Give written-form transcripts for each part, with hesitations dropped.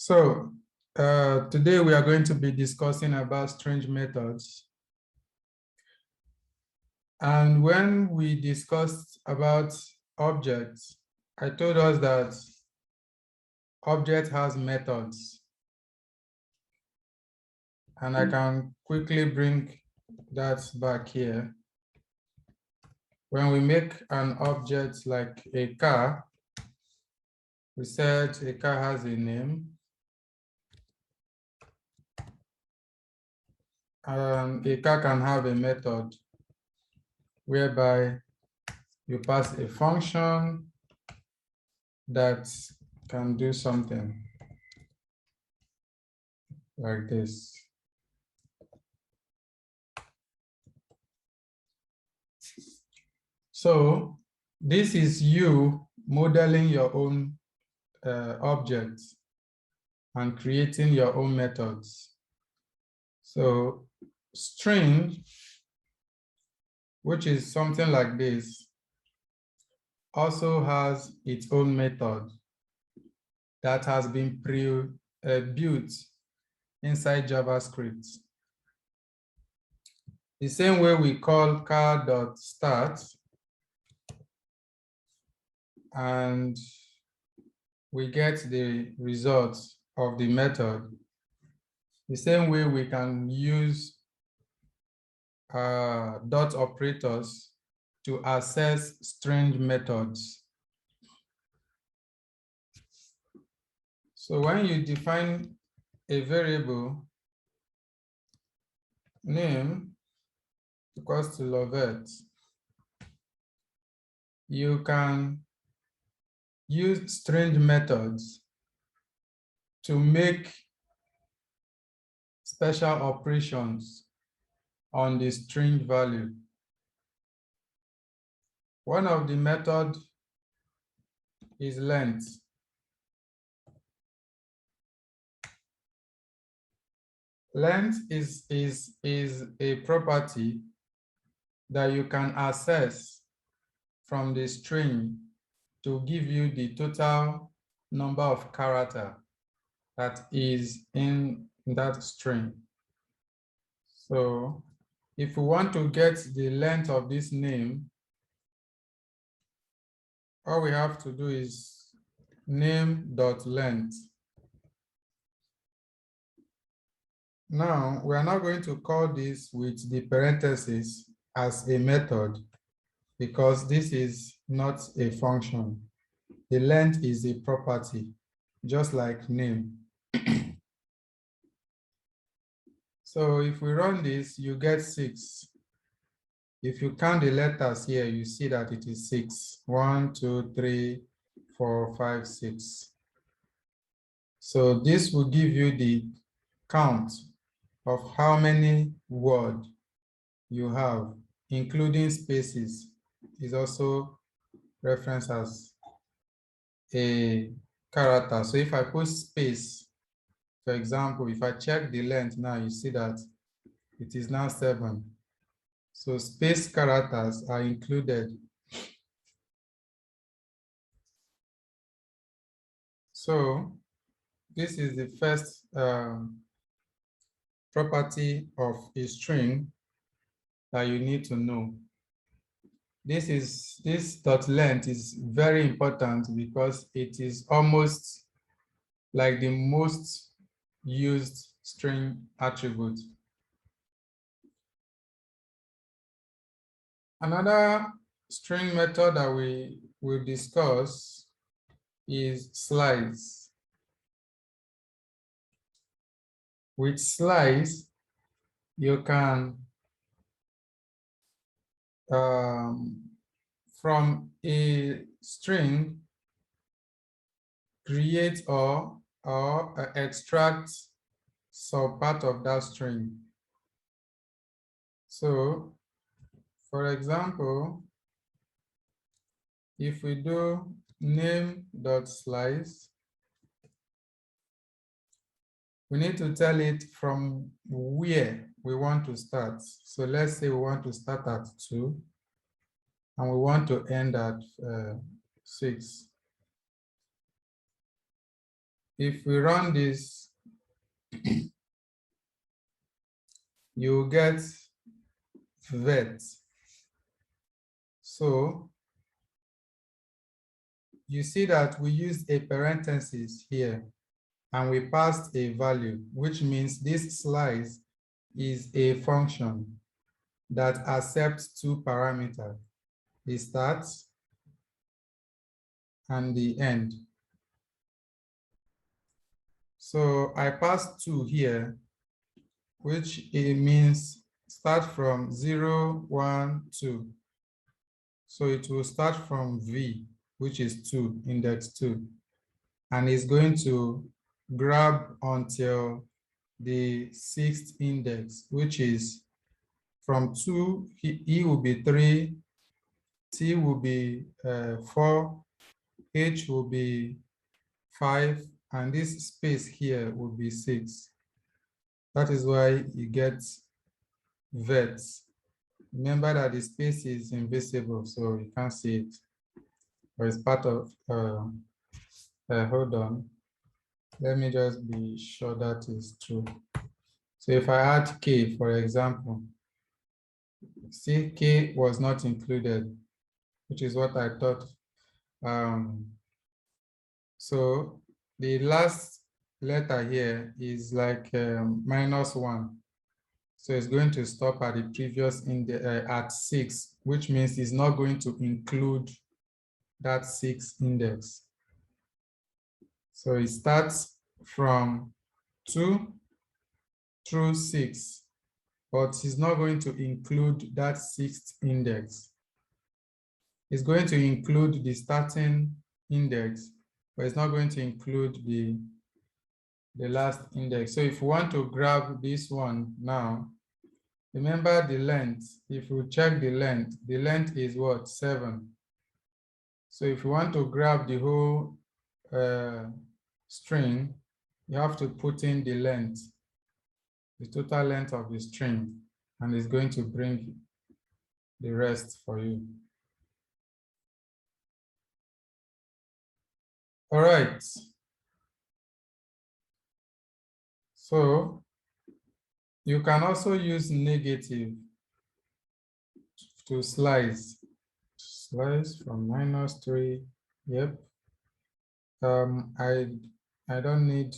So today we are going to be discussing about string methods. And when we discussed about objects, I told us that object has methods. And I can quickly bring that back here. When we make an object like a car, we said a car has a name. And a car can have a method whereby you pass a function that can do something like this. So this is you modeling your own objects and creating your own methods. So string, which is something like this, also has its own method that has been built inside JavaScript. The same way we call car.start and we get the results of the method. The same way we can use dot operators to access string methods. So when you define a variable name equals to Lovett, you can use string methods to make special operations on the string value. One of the methods is length. Length is a property that you can access from the string to give you the total number of characters that is in that string. So if we want to get the length of this name, all we have to do is name.length. Now, we are not going to call this with the parentheses as a method because this is not a function. The length is a property, just like name. So if we run this, you get 6. If you count the letters here, you see that it is 6. 1, 2, 3, 4, 5, 6. So this will give you the count of how many words you have, including spaces, is also referenced as a character. So if I put space, for example, if I check the length now, you see that it is now 7. So space characters are included. So this is the first property of a string that you need to know. This dot length is very important because it is almost like the most used string attribute. Another string method that we will discuss is slice. With slice, you can from a string create or extract some part of that string. So, for example, if we do name.slice, we need to tell it from where we want to start. So let's say we want to start at 2 and we want to end at 6. if we run this, you get vet. So you see that we used a parenthesis here and we passed a value, which means this slice is a function that accepts two parameters, the start and the end. So I passed 2 here, which it means start from 0, 1, 2. So it will start from V, which is 2, index 2. And it's going to grab until the 6th index, which is from 2, E will be 3, T will be 4, H will be 5, and this space here will be 6. That is why you get vet. Remember that the space is invisible, so you can't see it. But it's part of, hold on. Let me just be sure that is true. So if I add K, for example, see K was not included, which is what I thought. So the last letter here is like -1. So it's going to stop at the previous at 6, which means it's not going to include that 6 index. So it starts from 2 through 6, but it's not going to include that 6th index. It's going to include the starting index, but it's not going to include the last index. So if you want to grab this one now, remember the length. If you check the length is what? 7. So if you want to grab the whole string, you have to put in the length, the total length of the string, and it's going to bring the rest for you. All right. So you can also use negative to slice. Slice from -3. Yep. I don't need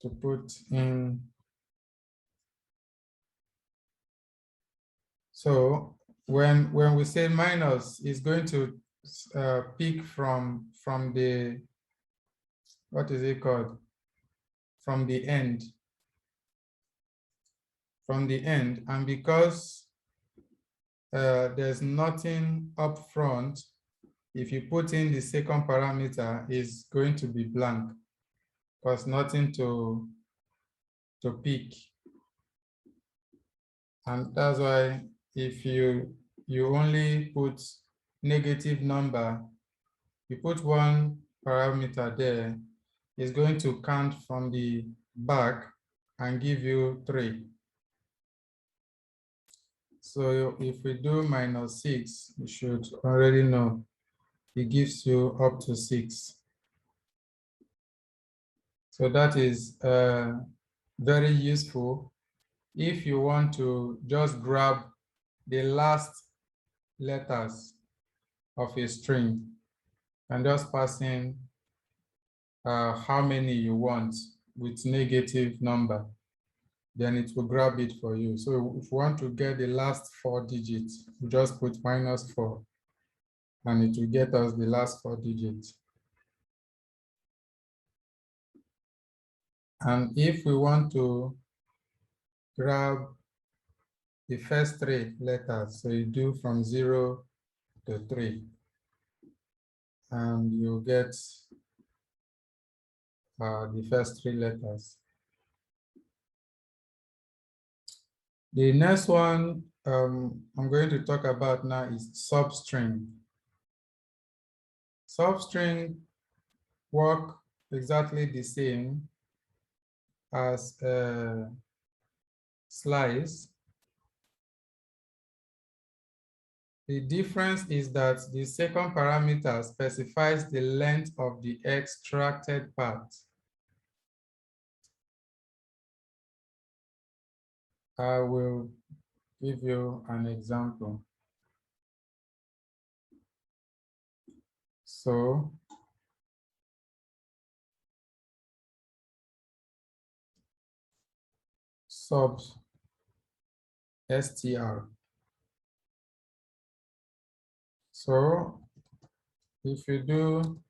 to put in. So when we say minus, it's going to pick from the, what is it called? From the end. From the end, and because there's nothing up front, if you put in the second parameter, it's going to be blank because nothing to pick. And that's why if you only put negative number, you put one parameter there, it's going to count from the back and give you 3. So if we do -6, you should already know it gives you up to 6. So that is very useful if you want to just grab the last letters of a string and just pass in how many you want with negative number, then it will grab it for you. So if you want to get the last 4 digits, you just put -4 and it will get us the last 4 digits. And if we want to grab the first 3 letters, so you do from 0 to 3, and you get the first 3 letters. The next one I'm going to talk about now is substring. Substring work exactly the same as slice, The difference is that the second parameter specifies the length of the extracted part. I will give you an example. So sub str. So if you do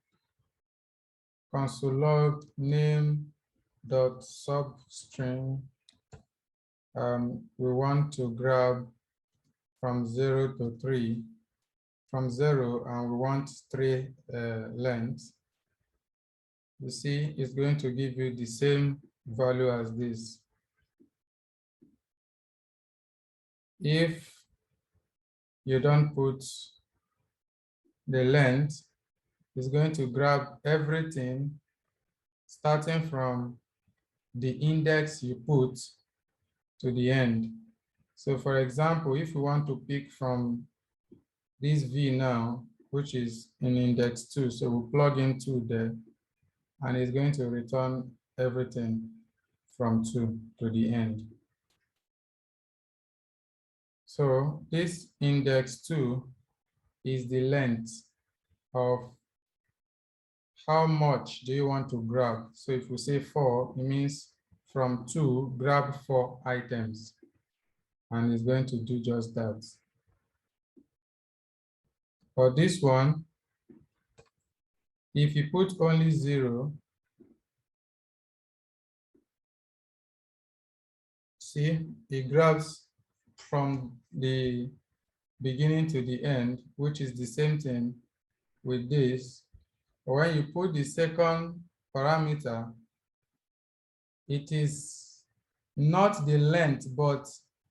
console log name dot substring, we want to grab from 0 to 3, from 0, and we want 3 lengths. You see, it's going to give you the same value as this. If you don't put the length, it's going to grab everything starting from the index you put to the end. So for example, if we want to pick from this V now, which is in index 2, so we'll plug in 2 there, and it's going to return everything from 2 to the end. So this index 2 is the length of how much do you want to grab. So if we say 4, it means from 2, grab 4 items. And it's going to do just that. For this one, if you put only 0, see, it grabs from the beginning to the end, which is the same thing with this. But when you put the second parameter, it is not the length, but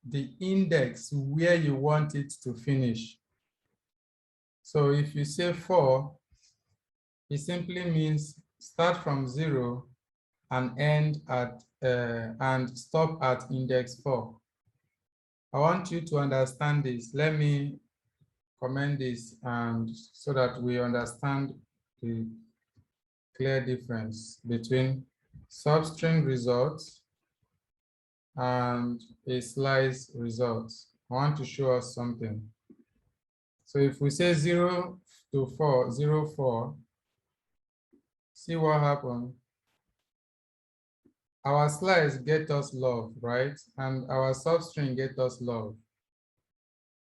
the index where you want it to finish. So if you say 4, it simply means start from 0 and end at and stop at index 4. I want you to understand this. Let me comment this and so that we understand the clear difference between substring results and a slice result. I want to show us something. So if we say 0 to 4, 0, 4, see what happens. Our slice get us love, right? And our substring get us love.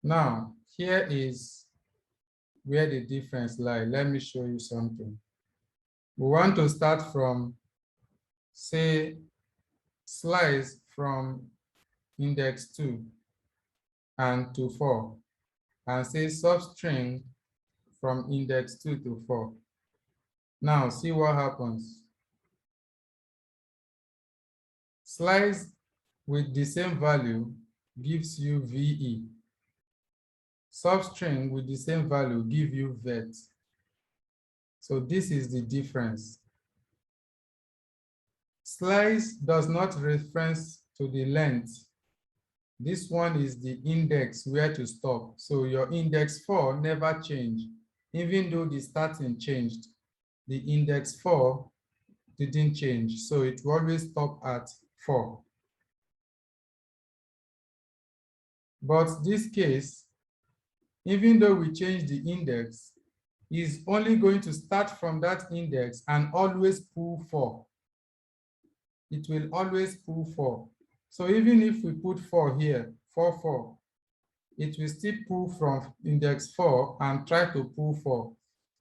Now, here is where the difference lies. Let me show you something. We want to start from, say, slice from index 2 and to 4, and say substring from index 2 to 4. Now, see what happens. Slice with the same value gives you VE. Substring with the same value give you vet. So this is the difference. Slice does not reference to the length. This one is the index where to stop. So your index 4 never changed. Even though the starting changed, the index 4 didn't change. So it will always stop at 4. But this case, even though we change the index, is only going to start from that index and always pull 4. It will always pull 4. So even if we put 4 here, 4, 4, it will still pull from index 4 and try to pull 4.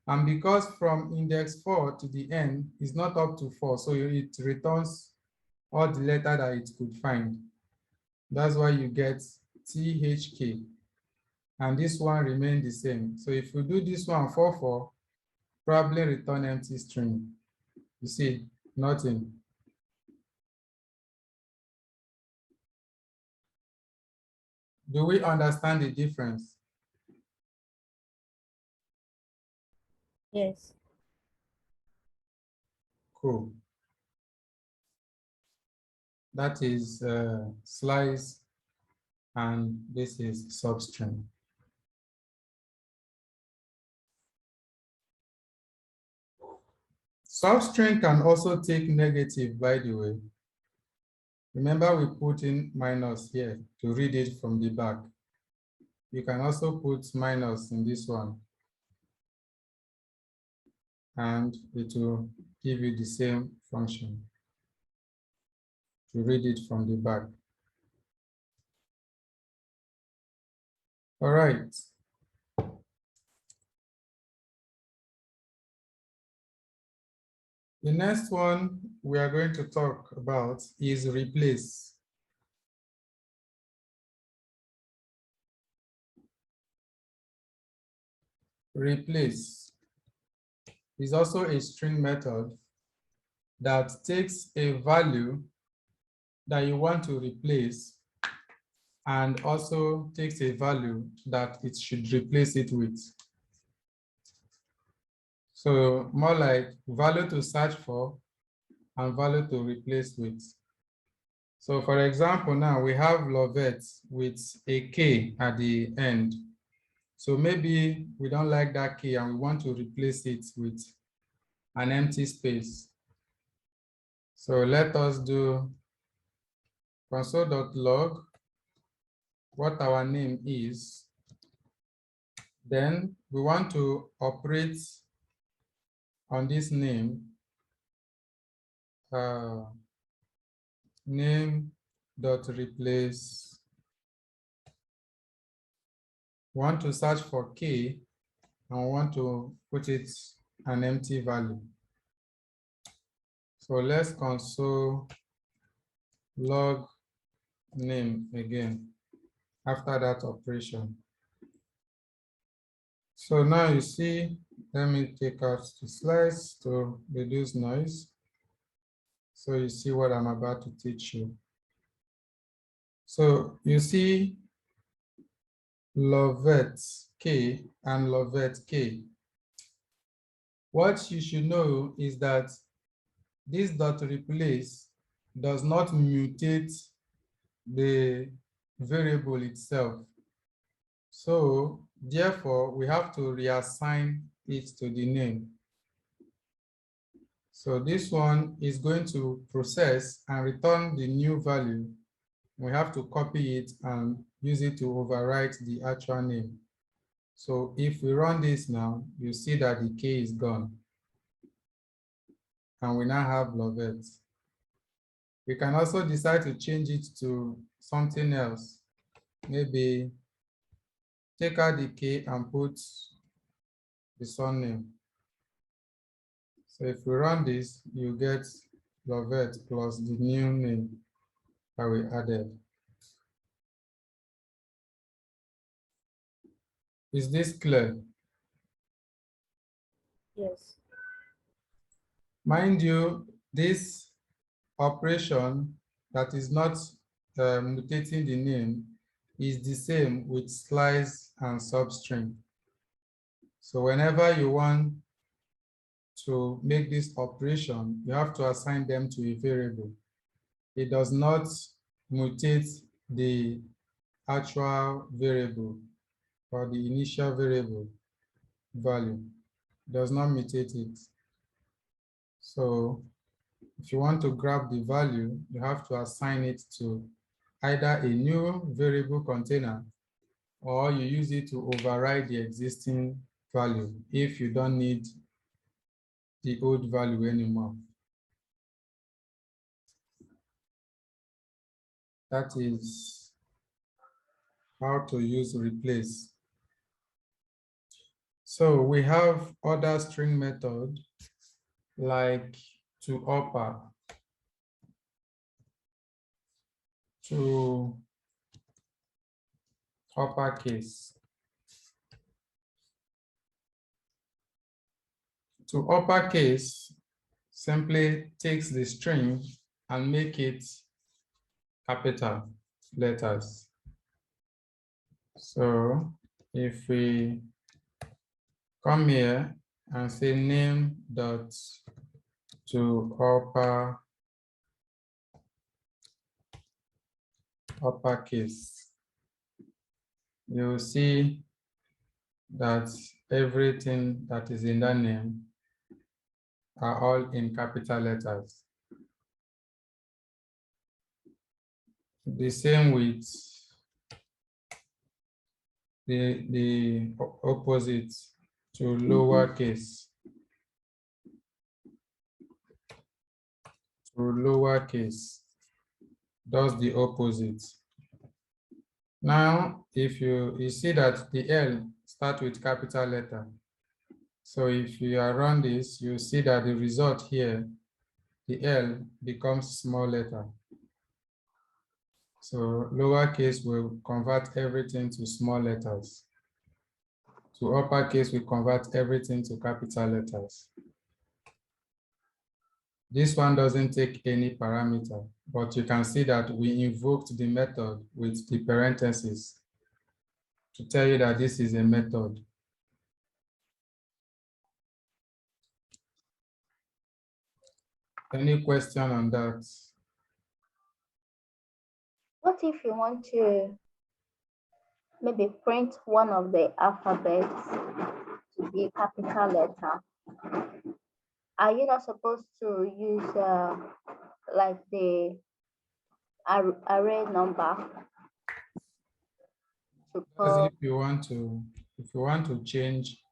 And because from index 4 to the end is not up to 4, so it returns all the letter that it could find. That's why you get THK. And this one remains the same. So if we do this one 4, 4, probably return empty string. You see, nothing. Do we understand the difference? Yes. Cool. That is slice, and this is substring. Substring can also take negative, by the way. Remember, we put in minus here to read it from the back. You can also put minus in this one, and it will give you the same function to read it from the back. All right. The next one we are going to talk about is replace. Replace is also a string method that takes a value that you want to replace and also takes a value that it should replace it with. So more like value to search for and value to replace with. So for example, now we have Lovette with a K at the end. So maybe we don't like that K and we want to replace it with an empty space. So let us do console.log what our name is. Then we want to operate on this name, name.replace. Want to search for K and want to put it an empty value. So let's console log name again after that operation. So now you see, let me take out the slides to reduce noise. So you see what I'm about to teach you. So you see Lovette K and Lovette K. What you should know is that this dot replace does not mutate the variable itself. So therefore, we have to reassign it to the name. So this one is going to process and return the new value. We have to copy it and use it to overwrite the actual name. So if we run this now, you see that the K is gone. And we now have Lovette. We can also decide to change it to something else. Maybe take out the K and put the surname. So if we run this, you get Lovette plus the new name that we added. Is this clear? Yes. Mind you, this operation that is not mutating the name is the same with slice and substring. So whenever you want to make this operation, you have to assign them to a variable. It does not mutate the actual variable or the initial variable value. It does not mutate it. So if you want to grab the value, you have to assign it to either a new variable container or you use it to override the existing value if you don't need the old value anymore. That is how to use replace. So we have other string method like to upper, to uppercase. To uppercase simply takes the string and make it capital letters. So if we come here and say name dot to uppercase, you'll see that everything that is in that name are all in capital letters. The same with the opposite to lowercase. To lowercase does the opposite. Now, if you see that the L start with capital letter. So if you run this, you see that the result here, the L becomes small letter. So lowercase will convert everything to small letters. To uppercase, we convert everything to capital letters. This one doesn't take any parameter, but you can see that we invoked the method with the parentheses to tell you that this is a method. Any question on that? What if you want to maybe print one of the alphabets to be a capital letter? Are you not supposed to use like the array number to call? If you want to change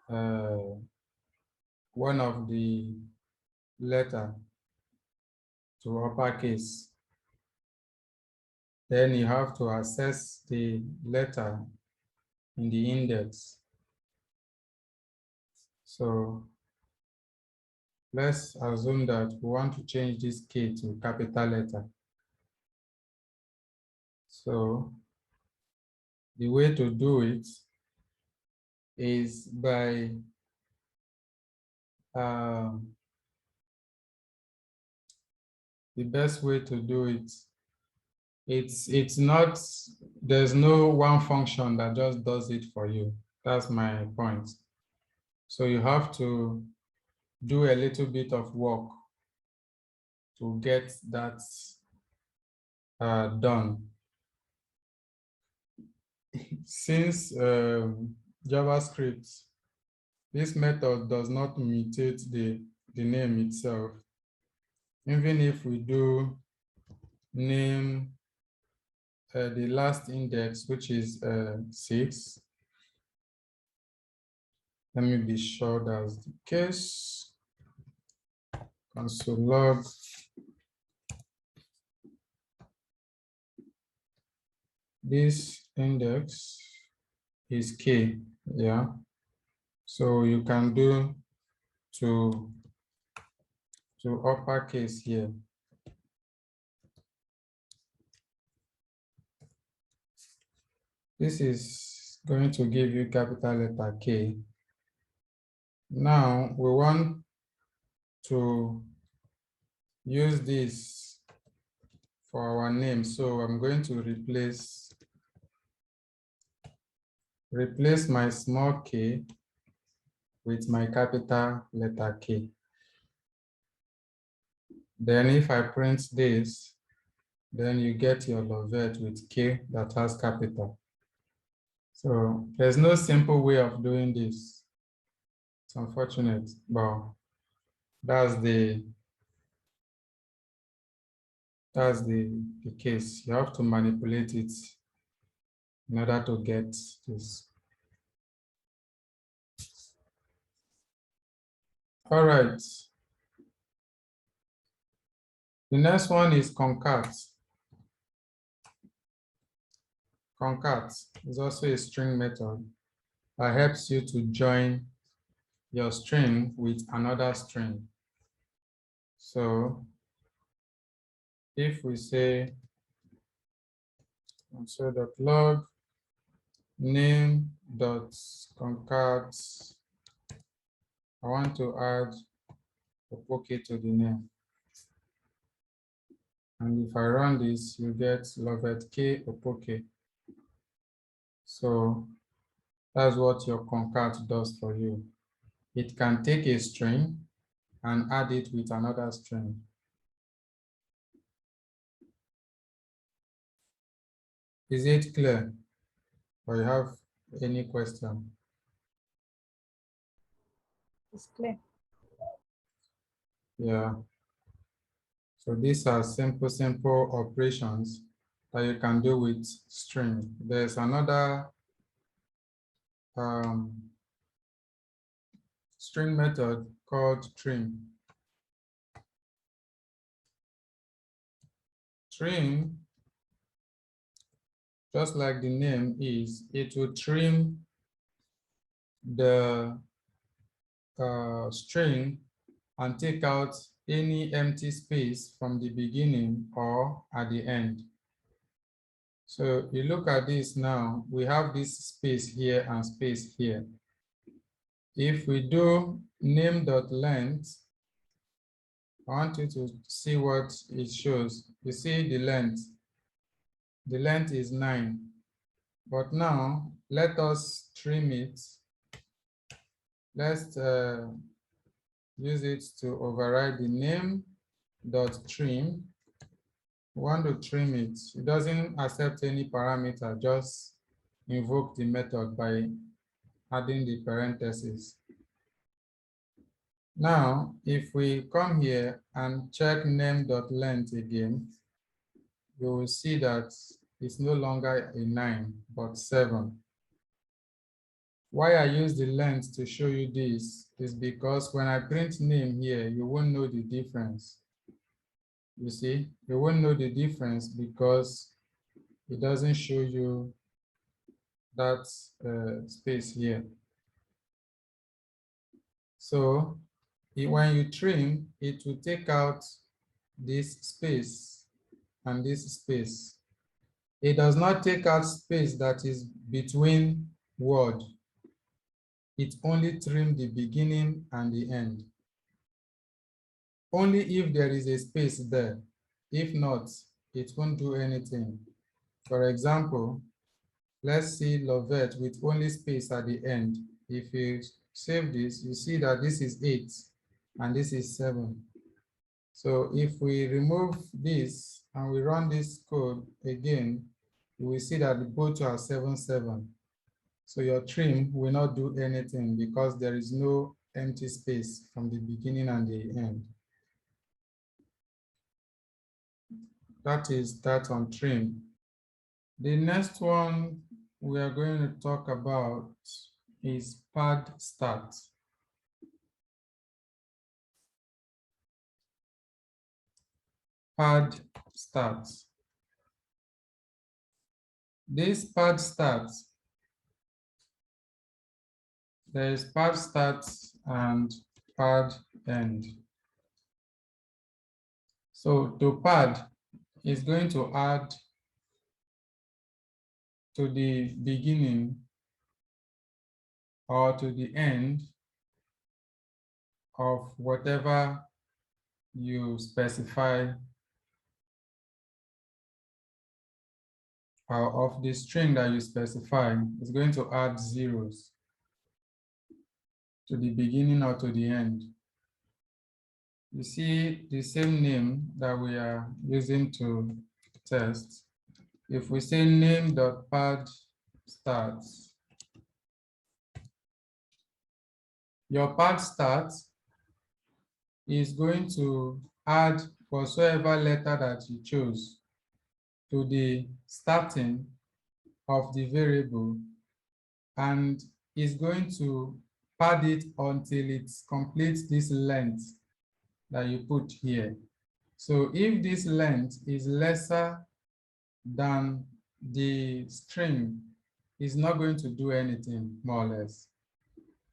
one of the letter to uppercase, then you have to access the letter in the index. So let's assume that we want to change this K to capital letter. So the way to do it is by the best way to do it. It's not, there's no one function that just does it for you. That's my point. So you have to do a little bit of work to get that done. Since JavaScript, this method does not mutate the name itself. Even if we do name the last index, which is 6, let me be sure that's the case. Console log. This index is K, yeah. So you can do to uppercase here. This is going to give you capital letter K. Now we want to use this for our name. So I'm going to replace my small k with my capital letter K. Then if I print this, then you get your Lovett with K that has capital. So there's no simple way of doing this. It's unfortunate, but that's the case. You have to manipulate it in order to get this. All right. The next one is concat. Concat is also a string method that helps you to join your string with another string. So if we say console.log name.concat, I want to add a pocket to the name. And if I run this, you get Lovett K Opoke. So that's what your concat does for you. It can take a string and add it with another string. Is it clear? Or you have any question? It's clear. Yeah. So these are simple operations that you can do with string. There's another string method called trim. Trim, just like the name is, it will trim the string and take out any empty space from the beginning or at the end. So you look at this now, we have this space here and space here. If we do name.length, I want you to see what it shows. You see the length. The length is 9. But now let us trim it. Let's use it to override the name.trim. We want to trim it. It doesn't accept any parameter, just invoke the method by adding the parentheses. Now, if we come here and check name.length again, you will see that it's no longer a 9, but 7. Why I use the length to show you this is because when I print name here, you won't know the difference. You see, you won't know the difference because it doesn't show you that space here. So when you trim, it will take out this space and this space. It does not take out space that is between word. It only trims the beginning and the end. Only if there is a space there. If not, it won't do anything. For example, let's see Lovette with only space at the end. If you save this, you see that this is 8 and this is 7. So if we remove this and we run this code again, you will see that both are 7, 7. So your trim will not do anything because there is no empty space from the beginning and the end. That is that on trim. The next one we are going to talk about is pad start. Pad start. This pad start, there is pad start and pad end. So to pad is going to add to the beginning or to the end of whatever you specify or of the string that you specify. Is going to add zeros to the beginning or to the end. You see the same name that we are using to test. If we say name.pad start, your pad start is going to add whatsoever letter that you chose to the starting of the variable and is going to pad it until it completes this length that you put here. So if this length is lesser than the string, it's not going to do anything, more or less.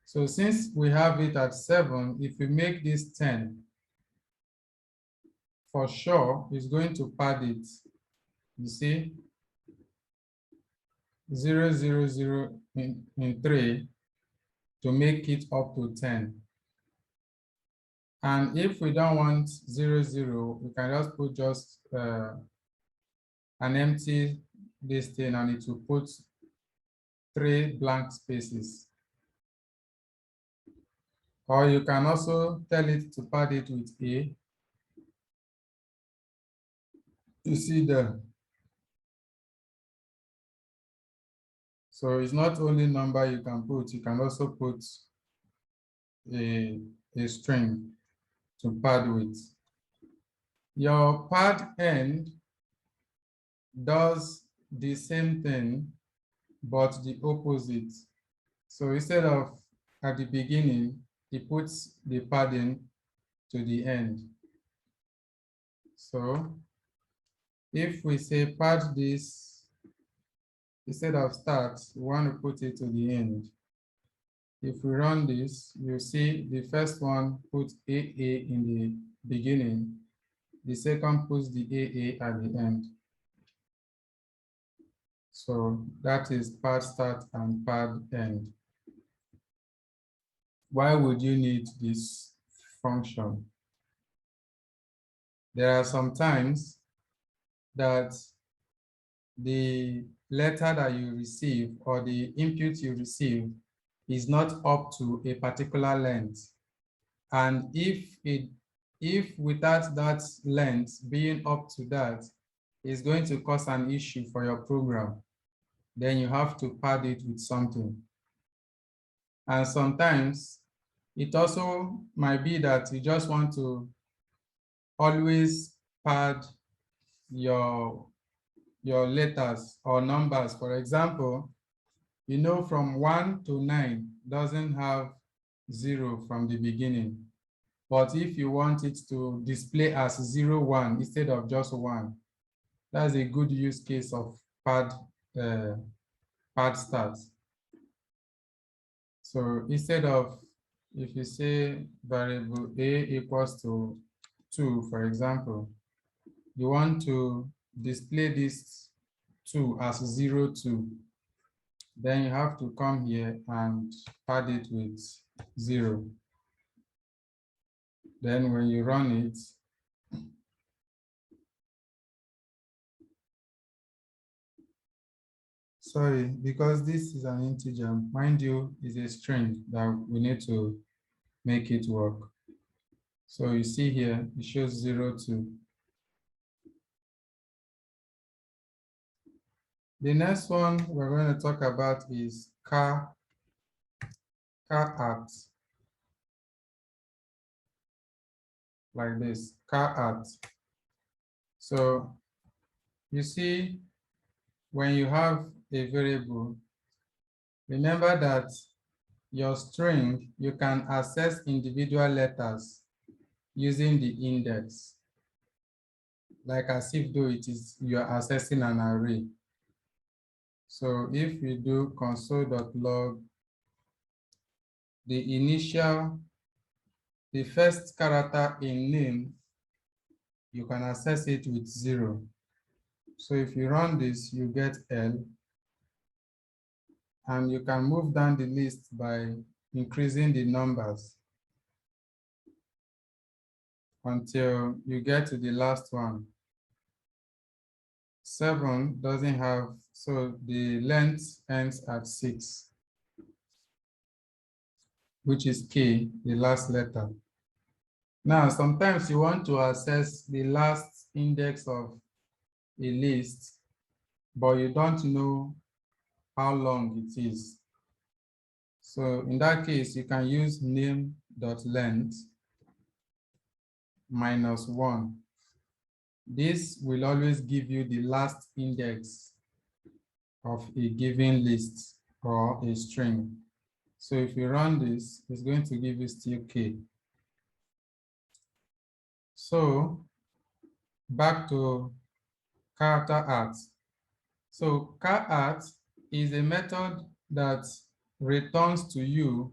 So since we have it at 7, if we make this 10, for sure, it's going to pad it. You see, 0, 0, 0 in 3 to make it up to 10. And if we don't want 0, 0, we can just put just an empty this thing and it will put 3 blank spaces. Or you can also tell it to pad it with A. You see there. So it's not only number you can put, you can also put a string to pad with. Your pad end does the same thing, but the opposite. So instead of at the beginning, it puts the padding to the end. So if we say pad this, instead of start, we want to put it to the end. If we run this, you see the first one puts AA in the beginning. The second puts the AA at the end. So that is pad start and pad end. Why would you need this function? There are some times that the letter that you receive or the input you receive is not up to a particular length. And if without that length being up to that is going to cause an issue for your program, then you have to pad it with something. And sometimes it also might be that you just want to always pad your letters or numbers. For example, you know from 1 to 9 doesn't have 0 from the beginning. But if you want it to display as 0, 1 instead of just 1, that's a good use case of pad start. So instead of, if you say variable a equals to 2, for example, you want to display this 2 as 0, 2. Then you have to come here and pad it with 0. Then when you run it, sorry, because this is an integer, mind you, is a string that we need to make it work. So you see here, it shows 0, 2. The next one we're going to talk about is car art. Like this, car art. So you see, when you have a variable, remember that your string, you can access individual letters using the index, like as if though it is you are accessing an array. So if we do console.log, the first character in name, you can access it with 0. So if you run this, you get L, and you can move down the list by increasing the numbers until you get to the last one. 7 doesn't have, so the length ends at 6, which is K, the last letter. Now, sometimes you want to access the last index of a list, but you don't know how long it is. So in that case, you can use name.length -1. This will always give you the last index of a given list or a string. So if you run this, it's going to give you still K. So back to character art. So car art is a method that returns to you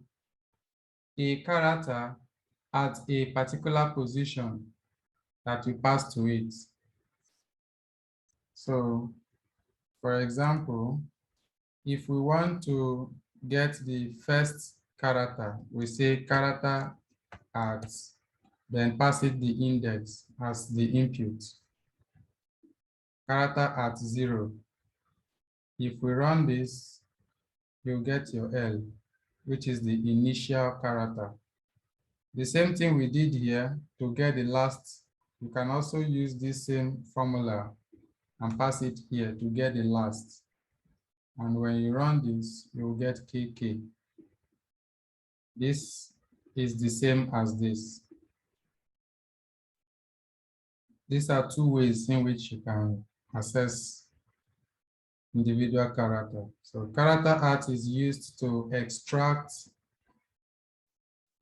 a character at a particular position that you pass to it. So for example, if we want to get the first character, we say character at, then pass it the index as the input. Character at 0. If we run this, you'll get your L, which is the initial character. The same thing we did here to get the last, you can also use this same formula and pass it here to get the last. And when you run this, you'll get KK. This is the same as this. These are two ways in which you can access individual character. So character art is used to extract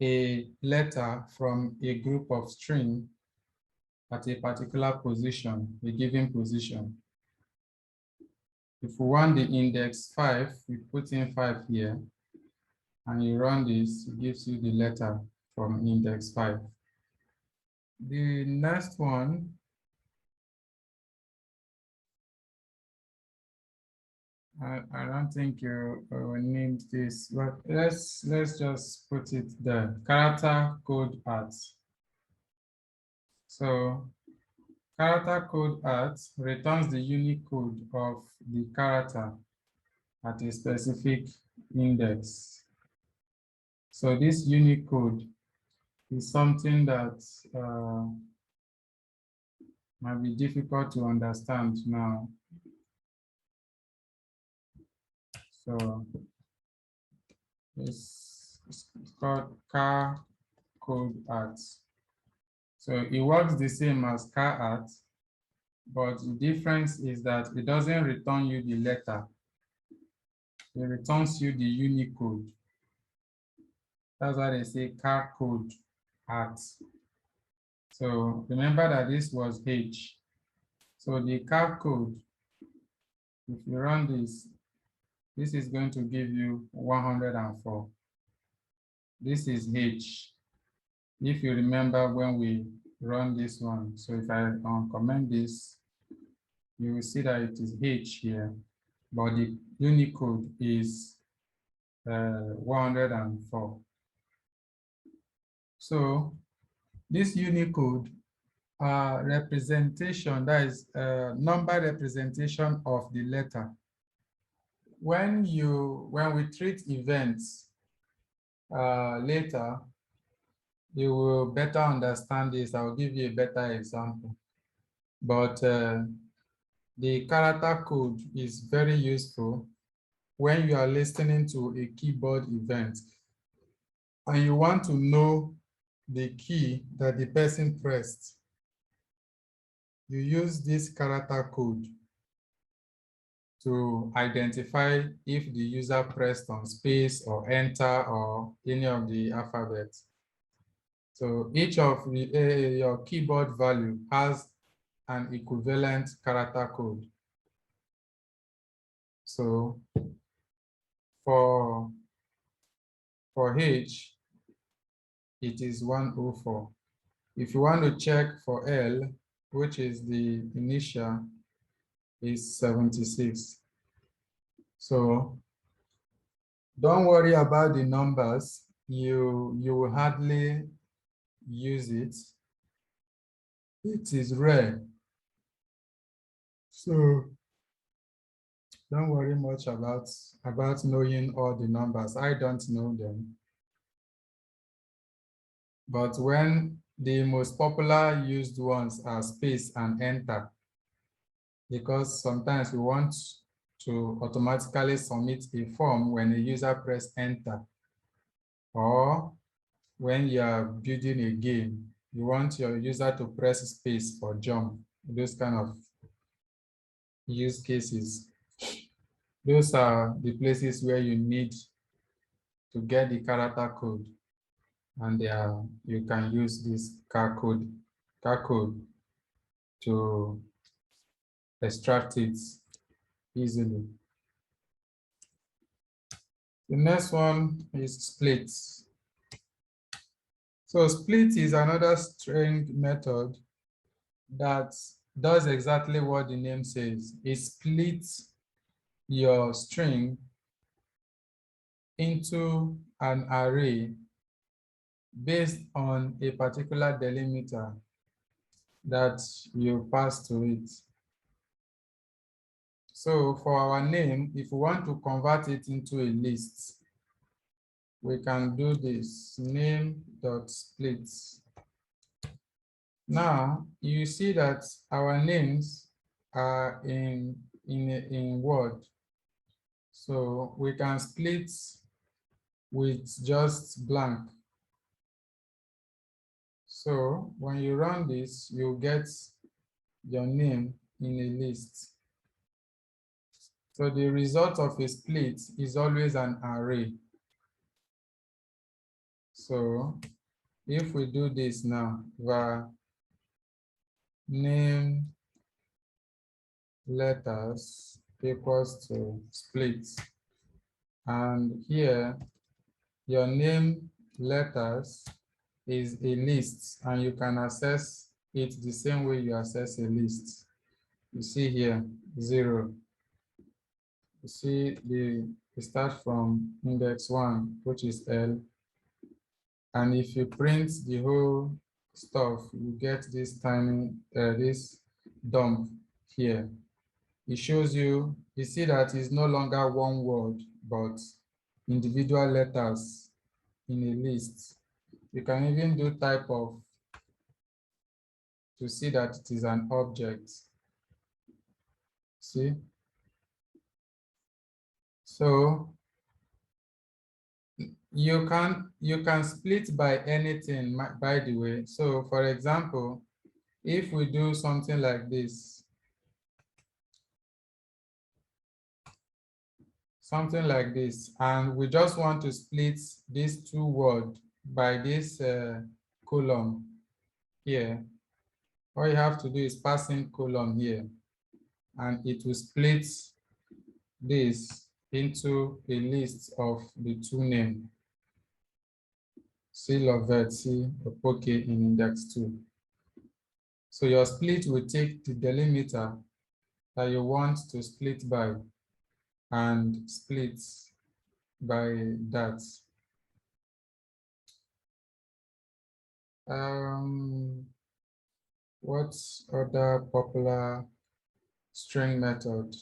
a letter from a group of string at a particular position, a given position. If we want the index 5, we put in 5 here, and you run this, it gives you the letter from index 5. The next one, I don't think you need this, but let's just put it there. Character code art. So character code art returns the unique code of the character at a specific index. So this unique code is something that might be difficult to understand now. So it's called car code art. So it works the same as car art, but the difference is that it doesn't return you the letter. It returns you the Unicode. That's why they say carcode art. So remember that this was H. So the carcode, if you run this, this is going to give you 104. This is H. If you remember when we run this one, so if I uncomment this, you will see that it is H here, but the Unicode is 104. So this Unicode representation, that is number representation of the letter. When we treat events later, you will better understand this. I'll give you a better example. But the character code is very useful when you are listening to a keyboard event and you want to know the key that the person pressed. You use this character code to identify if the user pressed on space or enter or any of the alphabets. So each of your keyboard value has an equivalent character code. So for H, it is 104. If you want to check for L, which is the initial, is 76. So don't worry about the numbers. You will hardly use it. It is rare. So don't worry much about knowing all the numbers. I don't know them. But when the most popular used ones are space and enter, because sometimes we want to automatically submit a form when a user press enter, or when you are building a game, you want your user to press space for jump, those kind of use cases. Those are the places where you need to get the character code, and you can use this carcode to extract it easily. The next one is split. So split is another string method that does exactly what the name says. It splits your string into an array based on a particular delimiter that you pass to it. So for our name, if we want to convert it into a list, we can do this, name.split. Now you see that our names are in Word. So we can split with just blank. So when you run this, you get your name in a list. So the result of a split is always an array. So if we do this now, var name letters equals to split, and here your name letters is a list, and you can access it the same way you access a list. You see here 0. You see we start from index 1, which is L, and if you print the whole stuff, you get this tiny this dump here. It shows you see that it's no longer one word, but individual letters in a list. You can even do type of to see that it is an object. See? So you can split by anything, by the way. So for example, if we do something like this, and we just want to split these two words by this column here, all you have to do is pass in column here, and it will split this into a list of the two names. C Lovett, C Opoke in index 2. So your split will take the delimiter that you want to split by and split by that. What other popular string method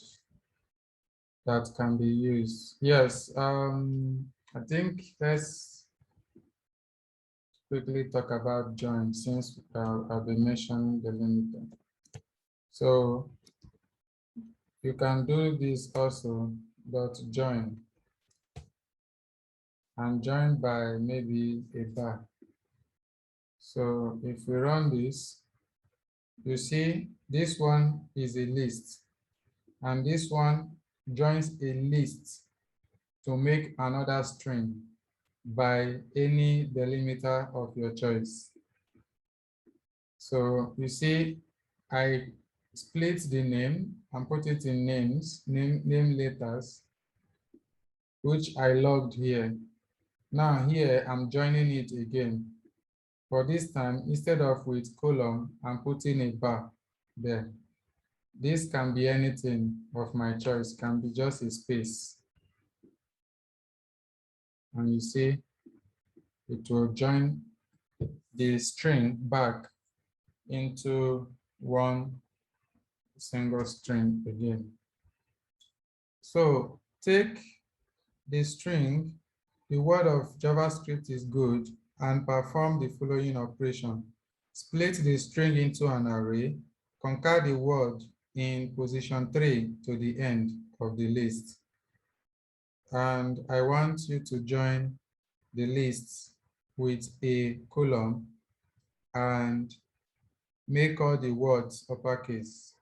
that can be used? Yes, I think let's quickly talk about join, since I've been mentioning delimiter. So you can do this also, dot join, and join by maybe a bar. So if we run this, you see this one is a list, and this one joins a list to make another string by any delimiter of your choice. So you see, I split the name and put it in name letters, which I logged here. Now here I'm joining it again. For this time, instead of with column, I'm putting a bar there. This can be anything of my choice, can be just a space. And you see, it will join the string back into one single string again. So take the string, the word of JavaScript is good, and perform the following operation. Split the string into an array, concat the word in position 3 to the end of the list. And I want you to join the list with a column and make all the words uppercase.